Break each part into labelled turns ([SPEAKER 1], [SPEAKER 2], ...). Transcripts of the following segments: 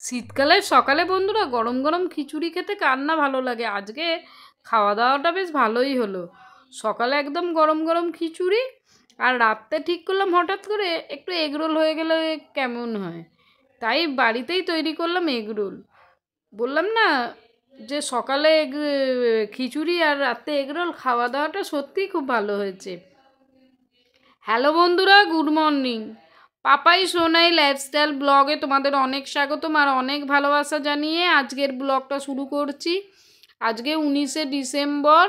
[SPEAKER 1] শীতকালে সকালে বন্ধুরা গরম গরম খিচুড়ি খেতে কার না ভালো লাগে। আজকে খাওয়া দাওয়াটা বেশ ভালোই হলো। সকালে একদম গরম গরম খিচুড়ি, আর রাত্রে ঠিক করলাম হঠাৎ করে একটু এগরোল হয়ে গেলে কেমন হয়, তাই বাড়িতেই তৈরি করলাম এগরোল। বললাম না যে সকালে খিচুড়ি আর রাতে এগরোল, খাওয়া দাওয়াটা সত্যিই খুব ভালো হয়েছে। হ্যালো বন্ধুরা, good morning. Papai Sonai lifestyle ব্লগে তোমাদের অনেক স্বাগতম আর অনেক ভালোবাসা জানিয়ে আজকের ব্লগটা শুরু করছি। আজকে 19শে ডিসেম্বর,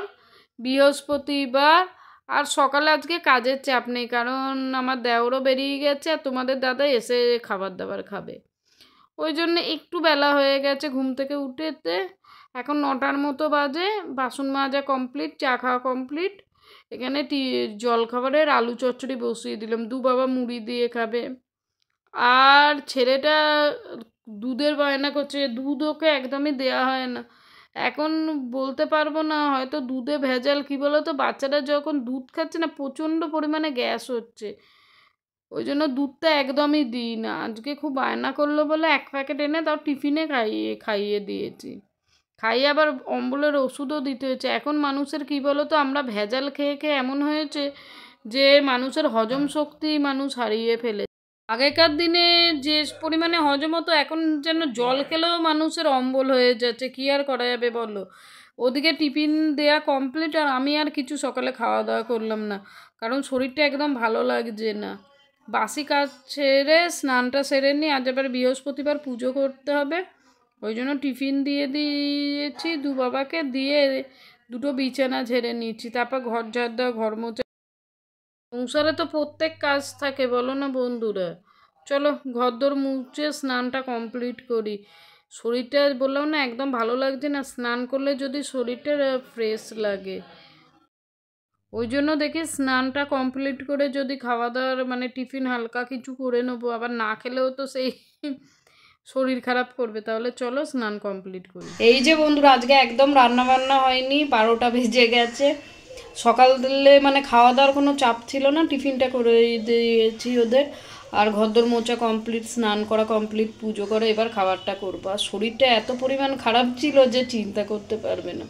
[SPEAKER 1] বৃহস্পতিবার। আর সকালে আজকে কাজের চাপ নেই, কারণ আমার দেওরও বেরিয়ে গেছে আর তোমাদের দাদা এসে খাবার দাবার খাবে। ওই জন্য একটু বেলা হয়ে গেছে ঘুম থেকে উঠেতে। এখন 9টার মতো বাজে। বাসন মাজা কমপ্লিট, চা খাওয়া কমপ্লিট। এখানে জলখাবারের আলু চচ্চড়ি বসিয়ে দিলাম, দু বাবা মুড়ি দিয়ে খাবে। আর ছেলেটা দুধের বায়না করছে, দুধ ওকে একদমই দেয়া হয় না। এখন বলতে পারবো না, হয়তো দুধে ভেজাল, কি বলো তো, বাচ্চারা যখন দুধ খাচ্ছে না প্রচণ্ড পরিমাণে গ্যাস হচ্ছে। ওই জন্য দুধটা একদমই দিই না। আজকে খুব বায়না করলো বলে 1 প্যাকেট এনে তাও টিফিনে খাইয়ে খাইয়ে দিয়েছি। খাইয়ে আবার অম্বলের ওষুধও দিতে হয়েছে। এখন মানুষের কি বলো তো, আমরা ভেজাল খেয়ে খেয়ে এমন হয়েছে যে মানুষের হজম শক্তি মানুষ হারিয়ে ফেলে। আগেকার দিনে যে পরিমাণে হজম হতো, এখন যেন জল খেলেও মানুষের অম্বল হয়ে যাচ্ছে। কি আর করা যাবে বলো। ওদিকে টিফিন দেয়া কমপ্লিট, আর আমি আর কিছু সকালে খাওয়া দাওয়া করলাম না, কারণ শরীরটা একদম ভালো লাগছে না। বাসি কাজ সেরে স্নানটা সেরে নিই, আজ আবার বৃহস্পতিবার পুজো করতে হবে। ওই জন্য টিফিন দিয়ে দিয়েছি দু বাবাকে, দিয়ে দুটো বিছানা ঝেড়ে নিচ্ছি, তারপর ঘর ঝাড় দেওয়া, ঘর মোছা। সংসারে তো প্রত্যেক কাজ থাকে, বলো না বন্ধুরা। চলো ঘরদোর মুছে স্নানটা কমপ্লিট করি। শরীরটা বললাম না একদম ভালো লাগছে না, স্নান করলে যদি শরীরটা ফ্রেশ লাগে। ওই জন্য দেখি স্নানটা কমপ্লিট করে যদি খাওয়া দাওয়ার মানে টিফিন হালকা কিছু করে নেবো, আবার না খেলেও তো সেই শরীর খারাপ করবে। তাহলে চলো স্নান কমপ্লিট করি। এই যে বন্ধুরা, আজকে একদম রান্না বান্না হয়নি, 12টা বেজে গেছে। সকালে মানে খাওয়া দাওয়ার কোনো চাপ ছিল না, টিফিনটা করে দিয়েছি ওদের। আর ঘরদোর মোছা কমপ্লিট, স্নান করা কমপ্লিট, পুজো করে এবার খাবারটা করবো। আর শরীরটা এত পরিমাণ খারাপ ছিল যে চিন্তা করতে পারবে না।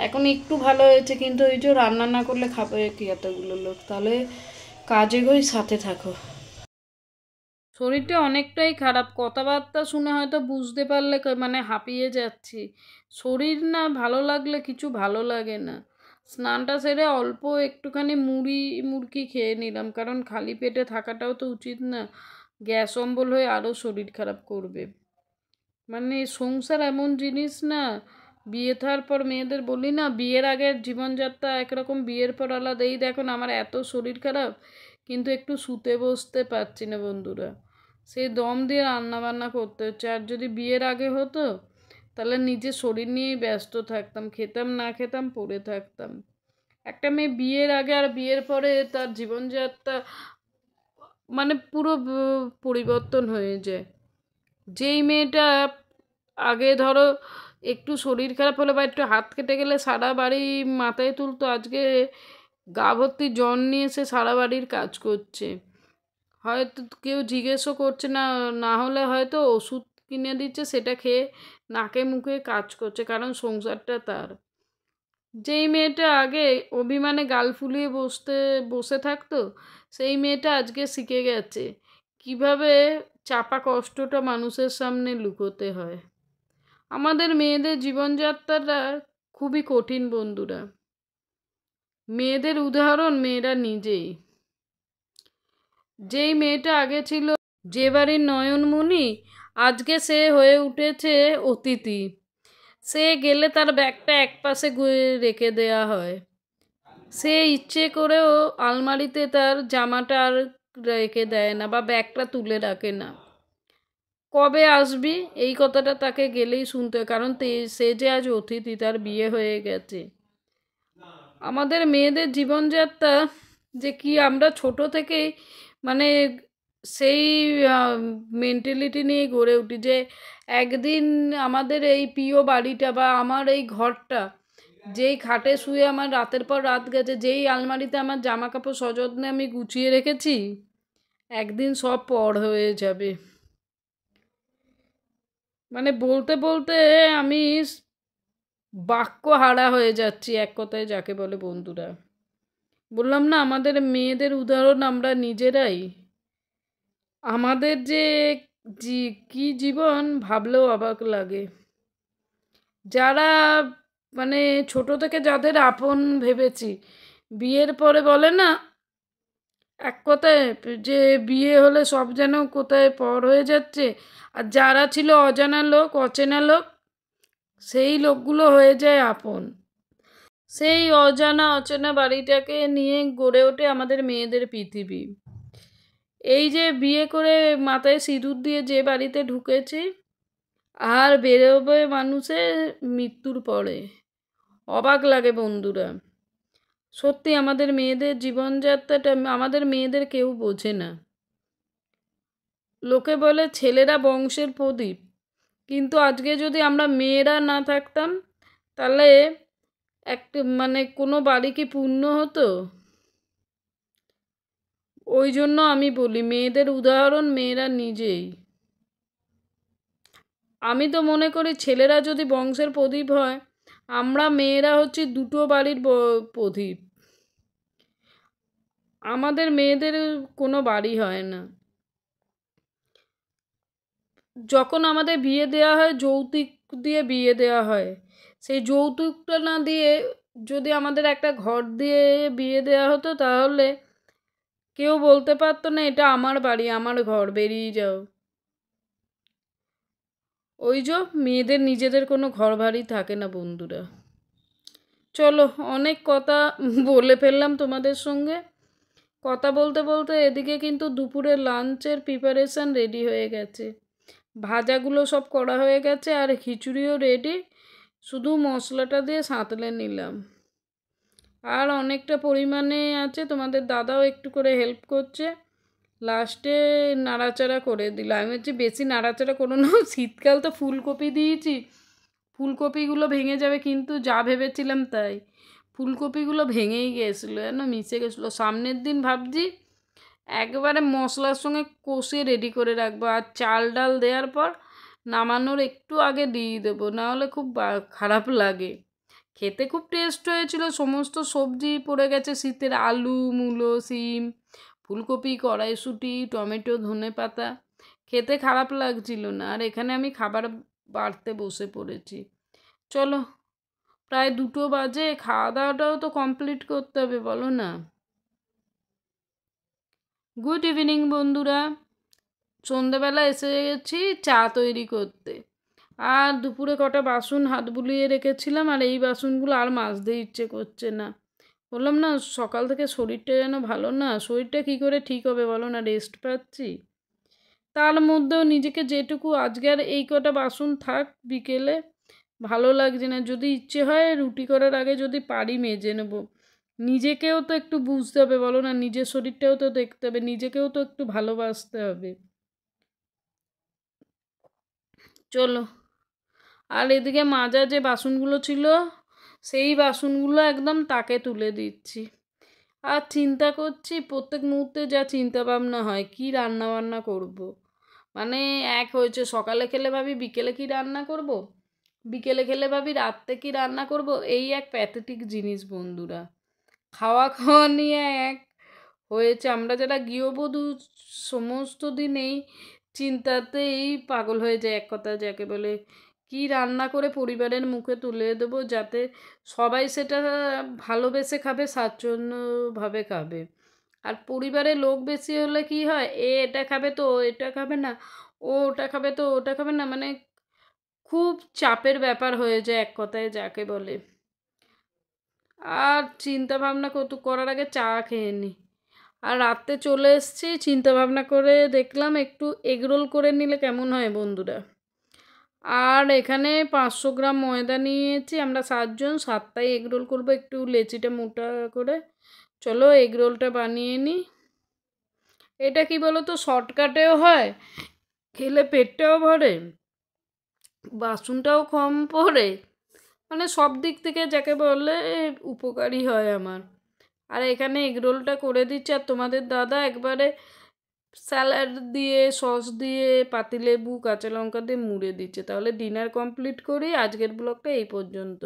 [SPEAKER 1] এখন একটু ভালো হয়েছে, কিন্তু ওই যে রান্না না করলে খাবে কি এতগুলো লোক। তাহলে কাজে গই, সাথে থাকো। শরীরটা অনেকটাই খারাপ, কথাবার্তা শুনে হয়তো বুঝতে পারলে মানে হাঁপিয়ে যাচ্ছি। শরীর না ভালো লাগলে কিছু ভালো লাগে না। স্নানটা সেরে অল্প একটুখানি মুড়কি খেয়ে নিলাম, কারণ খালি পেটে থাকাটাও তো উচিত না। গ্যাস অম্বল হয়ে আরও শরীর খারাপ করবে। মানে সংসার এমন জিনিস না, বিয়ে থার পর মেয়েদের বলি না, বিয়ের আগের জীবনযাত্রা একরকম, বিয়ের পর আলাদা। এই দেখুন আমার এত শরীর খারাপ, কিন্তু একটু শুতে বসতে পারছি না বন্ধুরা। সেই দম দিয়ে রান্না বান্না করতে হচ্ছে। আর যদি বিয়ের আগে হতো তাহলে নিজের শরীর নিয়েই ব্যস্ত থাকতাম, খেতাম না খেতাম পড়ে থাকতাম। একটা মেয়ে বিয়ের আগে আর বিয়ের পরে তার জীবনযাত্রা মানে পুরো পরিবর্তন হয়ে যায়। যেই মেয়েটা আগে ধরো একটু শরীর খারাপ হলে বা একটু হাত কেটে গেলে সারা বাড়ি মাথায় তুলতো, আজকে গা ভর্তি জ্বর নিয়ে সে সারা বাড়ির কাজ করছে। হয়তো কেউ জিজ্ঞেসও করছে না, না হলে হয়তো ওষুধ কিনে দিচ্ছে, সেটা খেয়ে নাকে মুখে কাজ করছে, কারণ সংসারটা তার। যেই মেয়েটা আগে অভিমানে গাল ফুলিয়ে বসে থাকতো, সেই মেয়েটা আজকে শিখে গেছে কিভাবে চাপা কষ্টটা মানুষের সামনে লুকোতে হয়। আমাদের মেয়েদের জীবনযাত্রাটা খুবই কঠিন বন্ধুরা। মেয়েদের উদাহরণ মেয়েরা নিজেই। যেই মেয়েটা আগে ছিল যে বাড়ির নয়নমণি, আজকে সে হয়ে উঠেছে অতিথি। সে গেলে তার ব্যাগটা একপাশে রেখে দেয়া হয়। সে ইচ্ছে করেও আলমারিতে তার জামাটা আর রেখে দেয় না বা ব্যাগটা তুলে রাখে না। কবে আসবি এই কথাটা তাকে গেলেই শুনতে হয়, কারণ সে যে আজ অতিথি, তার বিয়ে হয়ে গেছে। আমাদের মেয়েদের জীবনযাত্রা যে কি, আমরা ছোট থেকেই মানে সেই মেন্টালিটি নিয়ে গড়ে উঠি যে একদিন আমাদের এই প্রিয় বাড়িটা বা আমার এই ঘরটা, যেই খাটে শুয়ে আমার রাতের পর রাত গেছে, যেই আলমারিতে আমার জামা কাপড় সযত্নে আমি গুছিয়ে রেখেছি, একদিন সব পর হয়ে যাবে। মানে বলতে বলতে আমি বাক্য হারা হয়ে যাচ্ছি, এক কথায় যাকে বলে বন্ধুরা। বললাম না, আমাদের মেয়েদের উদাহরণ আমরা নিজেরাই। আমাদের যে কি জীবন ভাবলেও অবাক লাগে। যারা মানে ছোট থেকে যাদের আপন ভেবেছি, বিয়ের পরে বলে না এক কথায় যে বিয়ে হলে সব যেন কোথায় পর হয়ে যাচ্ছে, আর যারা ছিল অজানা লোক, অচেনা লোক, সেই লোকগুলো হয়ে যায় আপন। সেই অজানা অচেনা বাড়িটাকে নিয়ে গড়ে ওঠে আমাদের মেয়েদের পৃথিবী। এই যে বিয়ে করে মাথায় সিঁদুর দিয়ে যে বাড়িতে ঢুকেছি, আর বেরোবে মানুষের মৃত্যুর পরে। অবাক লাগে বন্ধুরা। সত্যি আমাদের মেয়েদের জীবনযাত্রাটা আমাদের মেয়েদের কেউ বোঝে না। লোকে বলে ছেলেরা বংশের প্রদীপ, কিন্তু আজকে যদি আমরা মেয়েরা না থাকতাম, তাহলে একটা মানে কোনো বাড়ি কি পূর্ণ হতো? ওই জন্য আমি বলি মেয়েদের উদাহরণ মেয়েরা নিজেই। আমি তো মনে করি ছেলেরা যদি বংশের প্রদীপ হয়, আমরা মেয়েরা হচ্ছি দুটো বাড়ির প্রদীপ। আমাদের মেয়েদের কোনো বাড়ি হয় না। যখন আমাদের বিয়ে দেওয়া হয়, যৌতুক দিয়ে বিয়ে দেওয়া হয়। সেই যৌতুকটা না দিয়ে যদি আমাদের একটা ঘর দিয়ে বিয়ে দেওয়া হতো, তাহলে কেউ বলতে পারতো না এটা আমার বাড়ি, আমার ঘর, বেরিয়ে যাও। ওই যে মেয়েদের নিজেদের কোনো ঘর বাড়ি থাকে না বন্ধুরা। চলো, অনেক কথা বলে ফেললাম তোমাদের সঙ্গে। কথা বলতে বলতে এদিকে কিন্তু দুপুরের লাঞ্চের প্রিপারেশান রেডি হয়ে গেছে। ভাজাগুলো সব করা হয়ে গেছে, আর খিচুড়িও রেডি, শুধু মশলাটা দিয়ে সাঁতলে নিলাম। আর অনেকটা পরিমাণে আছে, তোমাদের দাদাও একটু করে হেল্প করছে। লাস্টে নাড়াচাড়া করে দিলাম। আমি হচ্ছে বেশি নাড়াচাড়া করো না, শীতকাল তো ফুলকপি দিয়েছি, ফুলকপিগুলো ভেঙে যাবে, কিন্তু যা ভেবেছিলাম তাই, ফুলকপিগুলো ভেঙেই গিয়েছিলো, যেন মিশে গেছিলো। সামনের দিন ভাবছি একবারে মশলার সঙ্গে কষিয়ে রেডি করে রাখবো, আর চাল ডাল দেওয়ার পর নামানোর একটু আগে দিয়ে দেবো, নাহলে খুব খারাপ লাগে। খেতে খুব টেস্ট হয়েছিল, সমস্ত সবজি পড়ে গেছে শীতের, আলু, মূলো, শিম, ফুলকপি, কড়াইশুঁটি, টমেটো, ধনেপাতা, খেতে খারাপ লাগছিল না। আর এখানে আমি খাবার বাড়তে বসে পড়েছি। চলো, প্রায় 2টো বাজে, খাওয়া দাওয়াটাও তো কমপ্লিট করতে হবে, বলো না। গুড ইভিনিং বন্ধুরা। সন্ধেবেলা এসে গেছি চা তৈরি করতে। আর দুপুরে কটা বাসন হাত বুলিয়ে রেখেছিলাম, আর এই বাসনগুলো আর মাজতে ইচ্ছে করছে না। বললাম না সকাল থেকে শরীরটা যেন ভালো না, শরীরটা কী করে ঠিক হবে বলো না, রেস্ট পাচ্ছি। তার মধ্যেও নিজেকে যেটুকু, আজকে আর এই কটা বাসন থাক, বিকেলে ভালো লাগছে না। যদি ইচ্ছে হয় রুটি করার আগে যদি পারি মেজে নেব। নিজেকেও তো একটু বুঝতে হবে বলো না, নিজের শরীরটাও তো দেখতে হবে, নিজেকেও তো একটু ভালোবাসতে হবে। চলো, আর এদিকে মাজা যে বাসনগুলো ছিল, সেই বাসনগুলো একদম তাকে তুলে দিচ্ছি। আর চিন্তা করছি, প্রত্যেক মুহূর্তে যা চিন্তা ভাবনা হয়, কি রান্না বান্না করব। মানে এক হয়েছে, সকালে খেলে ভাবি বিকেলে কি রান্না করব, বিকেলে খেলে ভাবি রাত্রে কি রান্না করব। এই এক প্যাথেটিক জিনিস বন্ধুরা, খাওয়া খাওয়া নিয়ে এক হয়েছে। আমরা যারা গৃহবধূ, সমস্ত দিন এই চিন্তাতেই পাগল হয়ে যায়, এক কথা যাকে বলে। কি রান্না করে পরিবারের মুখে তুলে দেবো, যাতে সবাই সেটা ভালোবেসে খাবে, স্বাচ্ছন্দ্যভাবে খাবে। আর পরিবারে লোক বেশি হলে কি হয়, এটা খাবে তো এটা খাবে না, ও ওটা খাবে তো ওটা খাবে না, মানে খুব চাপের ব্যাপার হয়ে যায়, এক কথায় যাকে বলে। আর চিন্তা ভাবনা করার আগে চা খেয়ে নিই। আর রাত্রে চলে এসেছি, চিন্তা ভাবনা করে দেখলাম একটু এগরোল করে নিলে কেমন হয় বন্ধুরা। আর এখানে 500 গ্রাম ময়দা নিয়েছি, আমরা 7 জন, 7টাই এগরোল করবো, একটু লেচিটা মোটা করে। চলো এগরোলটা বানিয়ে নিই। এটা কি বলো তো, শর্টকাটেও হয়, খেলে পেটটাও ভরে, বাসনটাও কম পড়ে, মানে সব দিক থেকে যাকে বলে উপকারী হয় আমার। আর এখানে এগরোলটা করে দিচ্ছি, আর তোমাদের দাদা একবারে স্যালাড দিয়ে সস দিয়ে পাতিলেবু কাঁচা লঙ্কা দিয়ে মুড়ে দিচ্ছে। তাহলে ডিনার কমপ্লিট করি, আজকের ব্লগটা এই পর্যন্ত।